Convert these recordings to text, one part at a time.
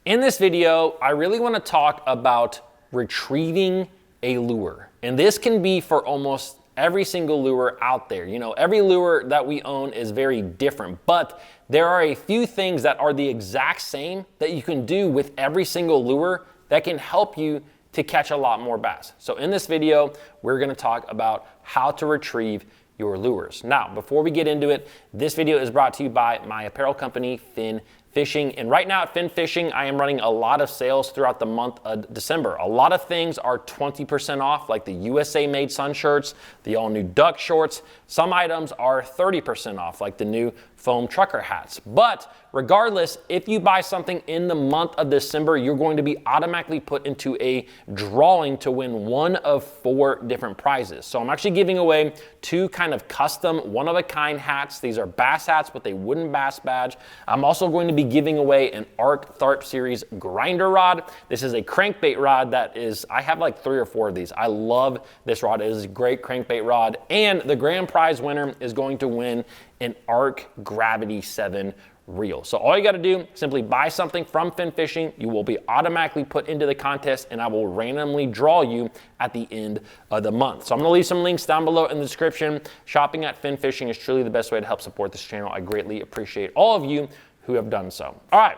In this video, I really want to talk about retrieving a lure. And this can be for almost every single lure out there. You know, every lure that we own is very different, but there are a few things that are the exact same that you can do with every single lure that can help you to catch a lot more bass. So in this video, we're going to talk about how to retrieve your lures. Now, before we get into it, this video is brought to you by my apparel company, Finn Fishing. And right now at Finn Fishing, I am running a lot of sales throughout the month of December. A lot of things are 20% off, like the USA made sun shirts, the all new duck shorts. Some items are 30% off, like the new foam trucker hats. But regardless, if you buy something in the month of December, you're going to be automatically put into a drawing to win one of 4 different prizes. So I'm actually giving away 2 kind of custom one-of-a-kind hats. These are bass hats with a wooden bass badge. I'm also going to be giving away an Arc Tharp Series grinder rod. This is a crankbait rod that is, I have like 3 or 4 of these. I love this rod. It is a great crankbait rod. And the grand prize winner is going to win an Arc Gravity 7 reel. So all you got to do, simply buy something from Finn Fishing. You will be automatically put into the contest, and I will randomly draw you at the end of the month. So I'm going to leave some links down below in the description. Shopping at Finn Fishing is truly the best way to help support this channel. I greatly appreciate all of you who have done so. All right,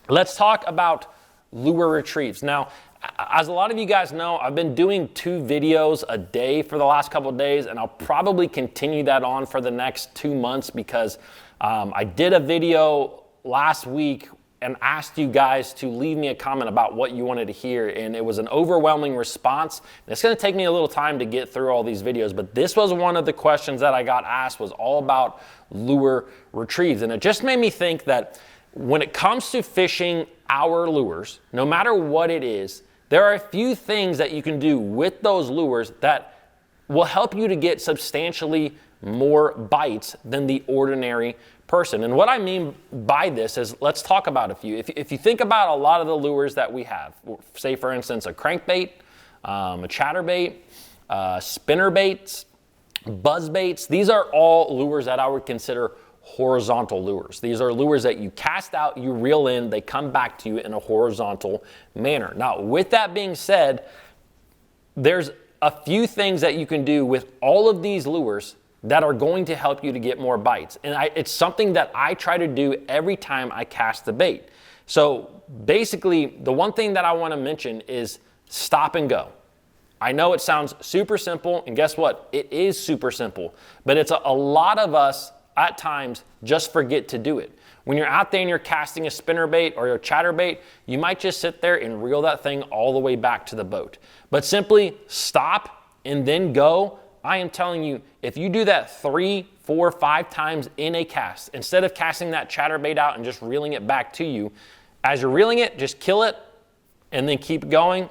let's talk about lure retrieves. Now, as a lot of you guys know, I've been doing 2 videos a day for the last couple of days, and I'll probably continue that on for the next 2 months because I did a video last week and asked you guys to leave me a comment about what you wanted to hear, and it was an overwhelming response. And it's going to take me a little time to get through all these videos, but this was one of the questions that I got asked, was all about lure retrieves. And it just made me think that when it comes to fishing our lures, no matter what it is, there are a few things that you can do with those lures that will help you to get substantially more bites than the ordinary person. And what I mean by this is, let's talk about a few. If you think about a lot of the lures that we have, say for instance, a crankbait, a chatterbait, spinner baits, buzz baits, these are all lures that I would consider horizontal lures. These are lures that you cast out, you reel in, they come back to you in a horizontal manner. Now, with that being said, there's a few things that you can do with all of these lures that are going to help you to get more bites. And it's something that I try to do every time I cast the bait. So basically, the one thing that I want to mention is stop and go. I know it sounds super simple, and guess what? It is super simple, but it's a lot of us at times just forget to do it. When you're out there and you're casting a spinner bait or a chatterbait, you might just sit there and reel that thing all the way back to the boat. But simply stop and then go. I am telling you, if you do that 3, 4, 5 times in a cast, instead of casting that chatterbait out and just reeling it back to you, as you're reeling it, just kill it and then keep going.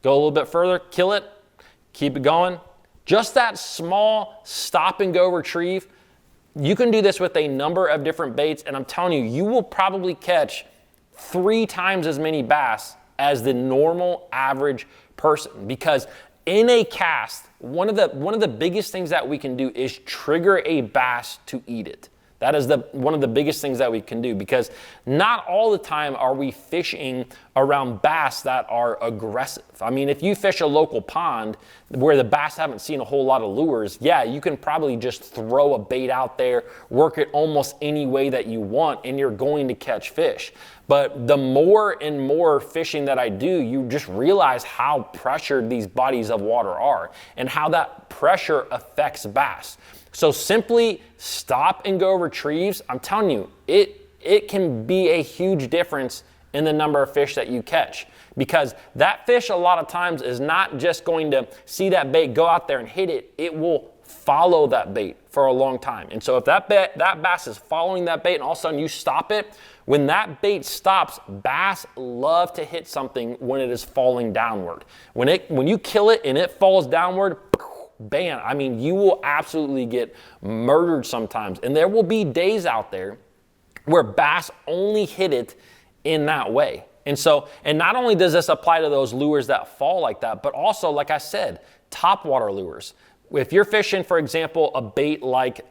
Go a little bit further, kill it, keep it going. Just that small stop and go retrieve. You can do this with a number of different baits, and I'm telling you, you will probably catch 3 times as many bass as the normal average person, because in a cast, one of the biggest things that we can do is trigger a bass to eat it. That is one of the biggest things that we can do, because not all the time are we fishing around bass that are aggressive. I mean, if you fish a local pond where the bass haven't seen a whole lot of lures, yeah, you can probably just throw a bait out there, work it almost any way that you want, and you're going to catch fish. But the more and more fishing that I do, you just realize how pressured these bodies of water are and how that pressure affects bass. So simply stop and go retrieves. I'm telling you, it can be a huge difference in the number of fish that you catch, because that fish a lot of times is not just going to see that bait, go out there and hit it. It will follow that bait for a long time. And so if that bass is following that bait and all of a sudden you stop it, when that bait stops, bass love to hit something when it is falling downward. When you kill it and it falls downward, bam, I mean, you will absolutely get murdered sometimes. And there will be days out there where bass only hit it in that way. And not only does this apply to those lures that fall like that, but also, like I said, topwater lures. if you're fishing, for example, a bait like,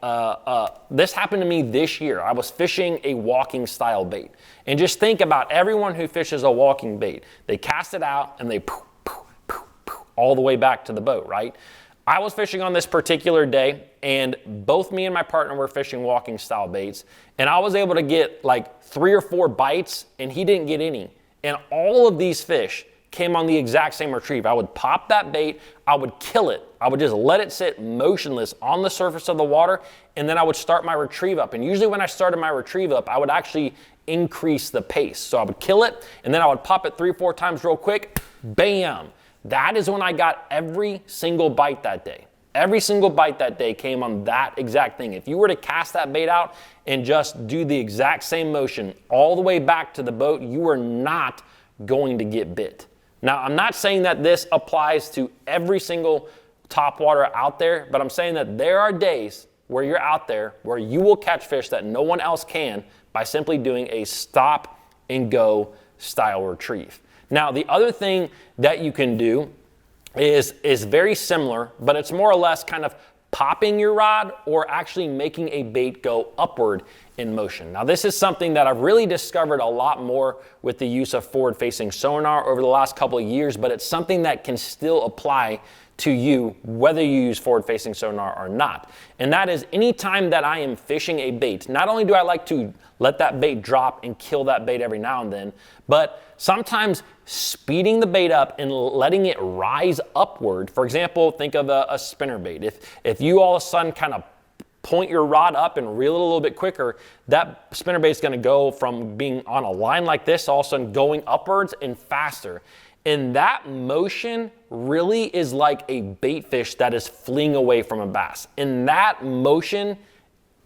this happened to me this year. I was fishing a walking style bait. And just think about everyone who fishes a walking bait. They cast it out and they poof, poof, poof, poof, all the way back to the boat, right? I was fishing on this particular day, and both me and my partner were fishing walking style baits, and I was able to get like 3 or 4 bites, and he didn't get any. And all of these fish came on the exact same retrieve. I would pop that bait, I would kill it, I would just let it sit motionless on the surface of the water, and then I would start my retrieve up. And usually when I started my retrieve up, I would actually increase the pace. So I would kill it, and then I would pop it 3 or 4 times real quick, bam. That is when I got every single bite that day. Every single bite that day came on that exact thing. If you were to cast that bait out and just do the exact same motion all the way back to the boat, you are not going to get bit. Now, I'm not saying that this applies to every single topwater out there, but I'm saying that there are days where you're out there where you will catch fish that no one else can by simply doing a stop and go style retrieve. Now, the other thing that you can do is very similar, but it's more or less kind of popping your rod or actually making a bait go upward in motion. Now, this is something that I've really discovered a lot more with the use of forward-facing sonar over the last couple of years, but it's something that can still apply to you whether you use forward-facing sonar or not. And that is anytime that I am fishing a bait, not only do I like to let that bait drop and kill that bait every now and then, but sometimes speeding the bait up and letting it rise upward. For example, think of a spinner bait. If you all of a sudden kind of point your rod up and reel it a little bit quicker, that spinner bait is going to go from being on a line like this, all of a sudden going upwards and faster. And that motion really is like a bait fish that is fleeing away from a bass. And that motion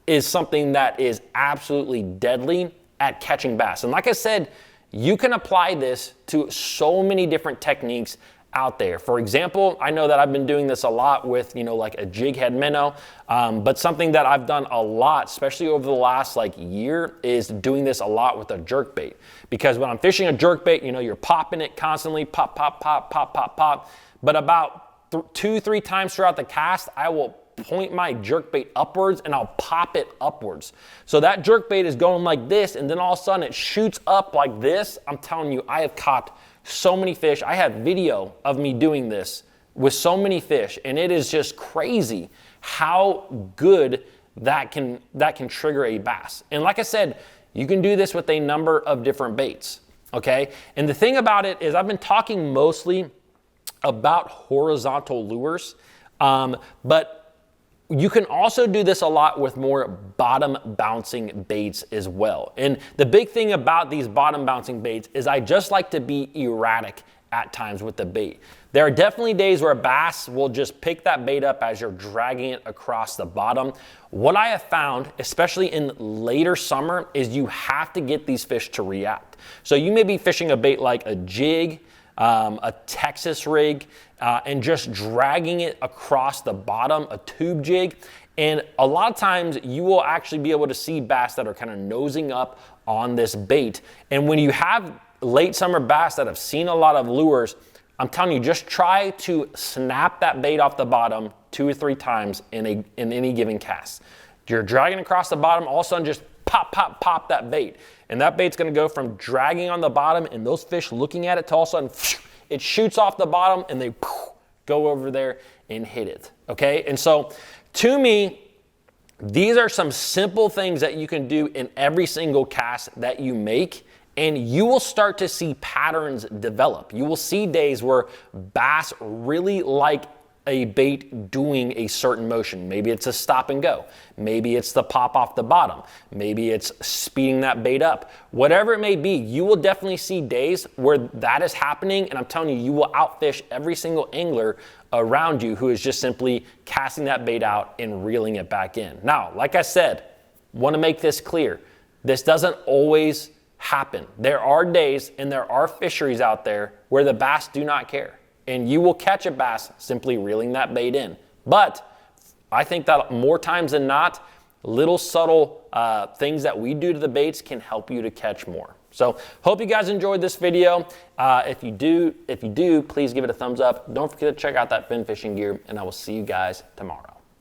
is something that is absolutely deadly at catching bass. And like I said, you can apply this to so many different techniques out there. For example, I know that I've been doing this a lot with, like a jig head minnow, but something that I've done a lot, especially over the last year, is doing this a lot with a jerk bait. Because when I'm fishing a jerk bait, you're popping it constantly, pop, pop, pop, pop, pop, pop. But about 2-3 times throughout the cast, I will point my jerk bait upwards and I'll pop it upwards. So that jerk bait is going like this, and then all of a sudden it shoots up like this. I'm telling you, I have caught so many fish. I have video of me doing this with so many fish, and it is just crazy how good that can trigger a bass. And like I said, you can do this with a number of different baits, okay? And the thing about it is I've been talking mostly about horizontal lures, but you can also do this a lot with more bottom bouncing baits as well. And the big thing about these bottom bouncing baits is I just like to be erratic at times with the bait. There are definitely days where a bass will just pick that bait up as you're dragging it across the bottom. What I have found, especially in later summer, is you have to get these fish to react. So you may be fishing a bait like a jig, a Texas rig, and just dragging it across the bottom, a tube jig. And a lot of times you will actually be able to see bass that are kind of nosing up on this bait. And when you have late summer bass that have seen a lot of lures, I'm telling you, just try to snap that bait off the bottom 2 or 3 times in any given cast. You're dragging across the bottom, all of a sudden just pop, pop, pop that bait. And that bait's gonna go from dragging on the bottom and those fish looking at it to all of a sudden, it shoots off the bottom and they go over there and hit it, okay? And so to me, these are some simple things that you can do in every single cast that you make, and you will start to see patterns develop. You will see days where bass really like a bait doing a certain motion. Maybe it's a stop and go. Maybe it's the pop off the bottom. Maybe it's speeding that bait up. Whatever it may be, you will definitely see days where that is happening, and I'm telling you, you will outfish every single angler around you who is just simply casting that bait out and reeling it back in. Now, like I said, want to make this clear. This doesn't always happen. There are days and there are fisheries out there where the bass do not care. And you will catch a bass simply reeling that bait in. But I think that more times than not, little subtle things that we do to the baits can help you to catch more. So hope you guys enjoyed this video. If you do, please give it a thumbs up. Don't forget to check out that fin fishing gear, and I will see you guys tomorrow.